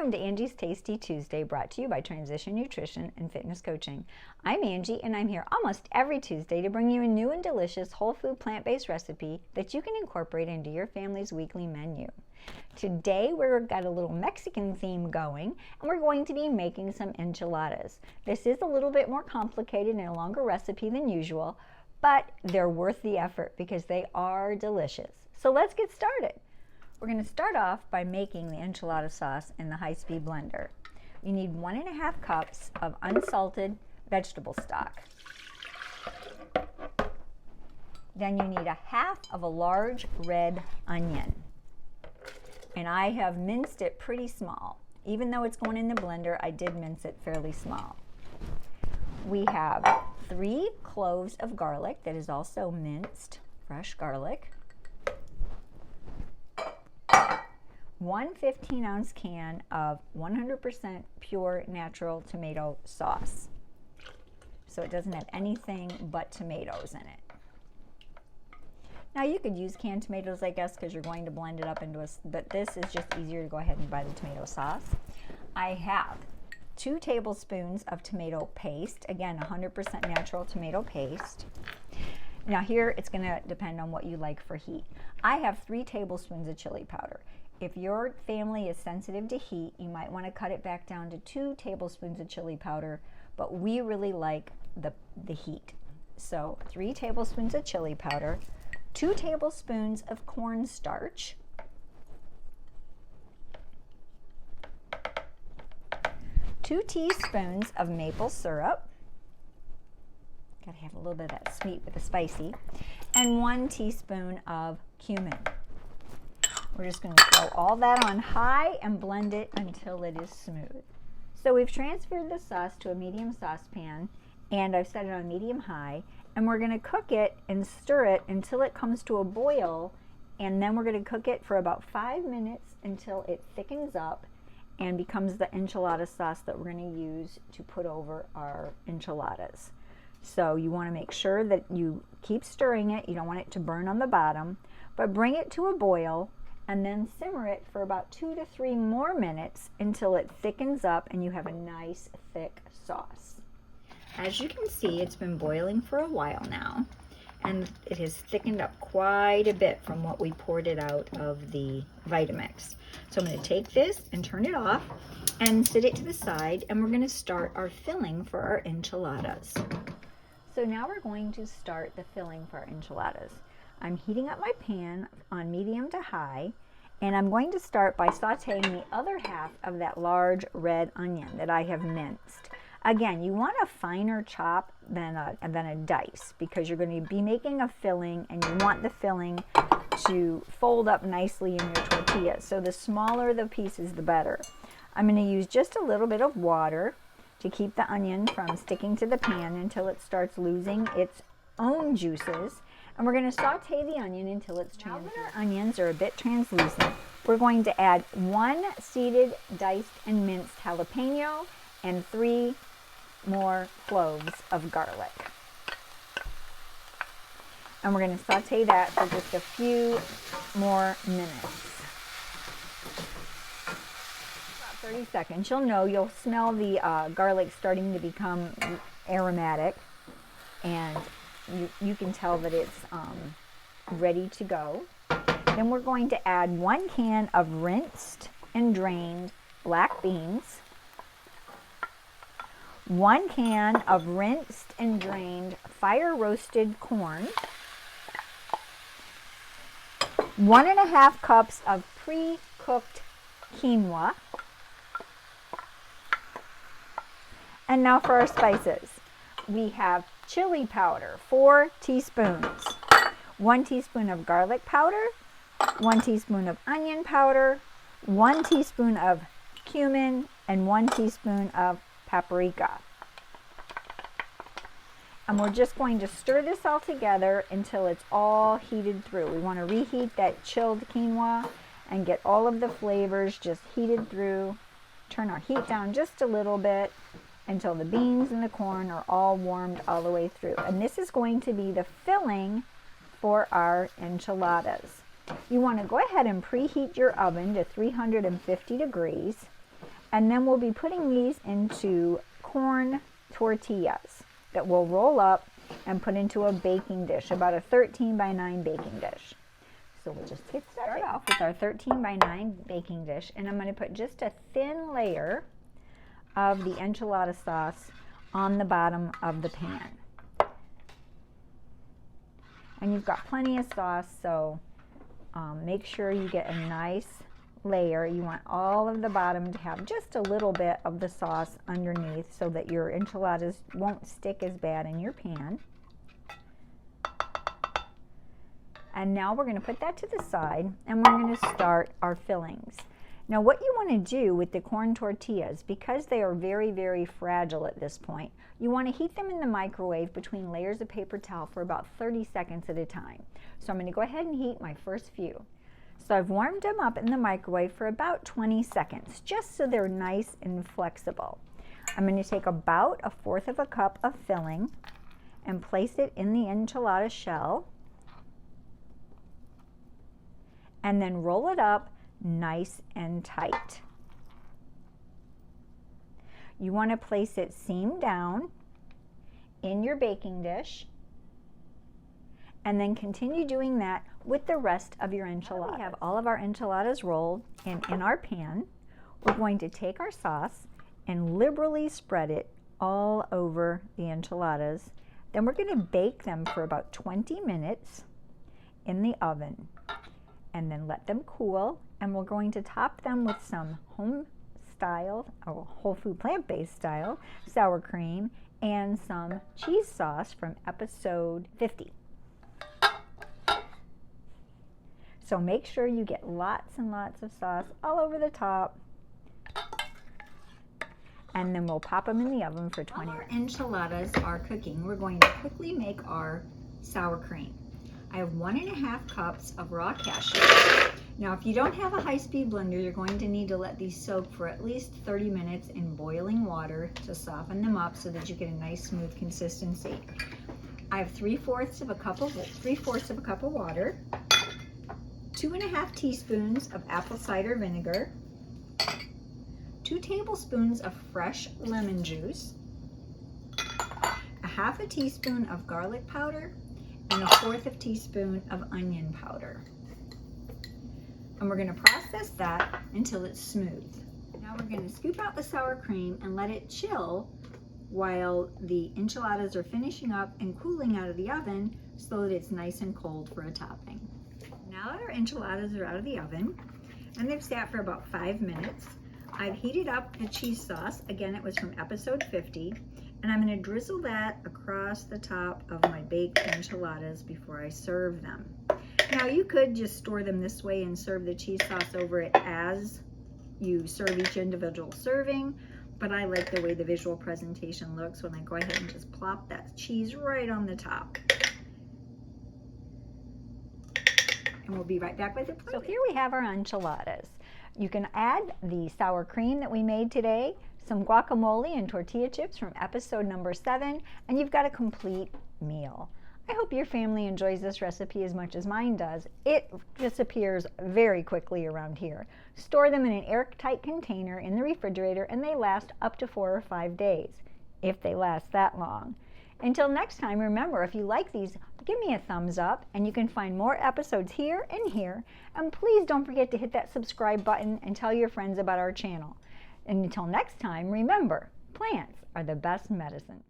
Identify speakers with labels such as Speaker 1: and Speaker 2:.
Speaker 1: Welcome to Angie's Tasty Tuesday, brought to you by Transition Nutrition and Fitness Coaching. I'm Angie, and I'm here almost every Tuesday to bring you a new and delicious whole food plant-based recipe that you can incorporate into your family's weekly menu. Today we've got a little Mexican theme going, and we're going to be making some enchiladas. This is a little bit more complicated and a longer recipe than usual, but they're worth the effort because they are delicious. So let's get started. We're going to start off by making the enchilada sauce in the high-speed blender. You need 1.5 cups of unsalted vegetable stock. Then you need 1/2 of a large red onion. And I have minced it pretty small. Even though it's going in the blender, I did mince it fairly small. We have 3 cloves of garlic that is also minced, fresh garlic. 1 15-ounce can of 100% pure natural tomato sauce. So it doesn't have anything but tomatoes in it. Now you could use canned tomatoes, I guess, because you're going to blend it up into a, but this is just easier to go ahead and buy the tomato sauce. I have 2 tablespoons of tomato paste, again 100% natural tomato paste. Now here it's going to depend on what you like for heat. I have 3 tablespoons of chili powder. If your family is sensitive to heat, you might want to cut it back down to 2 tablespoons of chili powder, but we really like the heat. So 3 tablespoons of chili powder, 2 tablespoons of cornstarch, 2 teaspoons of maple syrup, gotta have a little bit of that sweet with the spicy, and 1 teaspoon of cumin. We're just going to throw all that on high and blend it until it is smooth. So we've transferred the sauce to a medium saucepan, and I've set it on medium-high, and we're going to cook it and stir it until it comes to a boil, and then we're going to cook it for about 5 minutes until it thickens up and becomes the enchilada sauce that we're going to use to put over our enchiladas. So you want to make sure that you keep stirring it. You don't want it to burn on the bottom, but bring it to a boil and then simmer it for about 2 to 3 more minutes until it thickens up and you have a nice thick sauce. As you can see, it's been boiling for a while now, and it has thickened up quite a bit from what we poured it out of the Vitamix. So I'm going to take this and turn it off and set it to the side, and we're going to start our filling for our enchiladas. So now we're going to start the filling for our enchiladas. I'm heating up my pan on medium to high, and I'm going to start by sauteing the other half of that large red onion that I have minced. Again, you want a finer chop than a dice, because you're going to be making a filling and you want the filling to fold up nicely in your tortilla. So the smaller the pieces, the better. I'm going to use just a little bit of water to keep the onion from sticking to the pan until it starts losing its own juices. And we're going to saute the onion until it's translucent. Now that our onions are a bit translucent, we're going to add 1 seeded, diced, and minced jalapeno and 3 more cloves of garlic. And we're going to saute that for just a few more minutes. About 30 seconds. You'll smell the garlic starting to become aromatic, and you can tell that it's ready to go. Then we're going to add 1 can of rinsed and drained black beans, 1 can of rinsed and drained fire roasted corn, 1.5 cups of pre-cooked quinoa. And now for our spices. We have chili powder, 4 teaspoons, 1 teaspoon of garlic powder, 1 teaspoon of onion powder, 1 teaspoon of cumin, and 1 teaspoon of paprika. And we're just going to stir this all together until it's all heated through. We want to reheat that chilled quinoa and get all of the flavors just heated through. Turn our heat down just a little bit until the beans and the corn are all warmed all the way through. And this is going to be the filling for our enchiladas. You want to go ahead and preheat your oven to 350 degrees. And then we'll be putting these into corn tortillas that we'll roll up and put into a baking dish, about a 13 by 9 baking dish. So we'll just start off with our 13 by 9 baking dish, and I'm going to put just a thin layer of the enchilada sauce on the bottom of the pan. And you've got plenty of sauce, so make sure you get a nice layer. You want all of the bottom to have just a little bit of the sauce underneath so that your enchiladas won't stick as bad in your pan. And now we're going to put that to the side, and we're going to start our fillings. Now what you want to do with the corn tortillas, because they are very, very fragile at this point, you want to heat them in the microwave between layers of paper towel for about 30 seconds at a time. So I'm going to go ahead and heat my first few. So I've warmed them up in the microwave for about 20 seconds, just so they're nice and flexible. I'm going to take about 1/4 cup of filling and place it in the enchilada shell, and then roll it up nice and tight. You want to place it seam down in your baking dish, and then continue doing that with the rest of your enchiladas. We have all of our enchiladas rolled and in our pan. We're going to take our sauce and liberally spread it all over the enchiladas. Then we're going to bake them for about 20 minutes in the oven, and then let them cool, and we're going to top them with some home-style, or whole food plant-based style, sour cream, and some cheese sauce from episode 50. So make sure you get lots and lots of sauce all over the top, and then we'll pop them in the oven for 20 minutes. While our enchiladas are cooking, we're going to quickly make our sour cream. I have 1½ cups of raw cashews. Now, if you don't have a high-speed blender, you're going to need to let these soak for at least 30 minutes in boiling water to soften them up so that you get a nice smooth consistency. I have 3/4 of a cup of water, 2½ teaspoons of apple cider vinegar, 2 tablespoons of fresh lemon juice, 1/2 teaspoon of garlic powder, and 1/4 teaspoon of onion powder. And we're going to process that until it's smooth. Now we're going to scoop out the sour cream and let it chill while the enchiladas are finishing up and cooling out of the oven so that it's nice and cold for a topping. Now that our enchiladas are out of the oven and they've sat for about 5 minutes, I've heated up the cheese sauce. Again, it was from episode 50. And I'm going to drizzle that across the top of my baked enchiladas before I serve them. Now you could just store them this way and serve the cheese sauce over it as you serve each individual serving, but I like the way the visual presentation looks when I go ahead and just plop that cheese right on the top. And we'll be right back with it. So here we have our enchiladas. You can add the sour cream that we made today, some guacamole and tortilla chips from episode number 7, and you've got a complete meal. I hope your family enjoys this recipe as much as mine does. It disappears very quickly around here. Store them in an airtight container in the refrigerator, and they last up to 4 or 5 days, if they last that long. Until next time, remember, if you like these, give me a thumbs up, and you can find more episodes here and here. And please don't forget to hit that subscribe button and tell your friends about our channel. And until next time, remember, plants are the best medicine.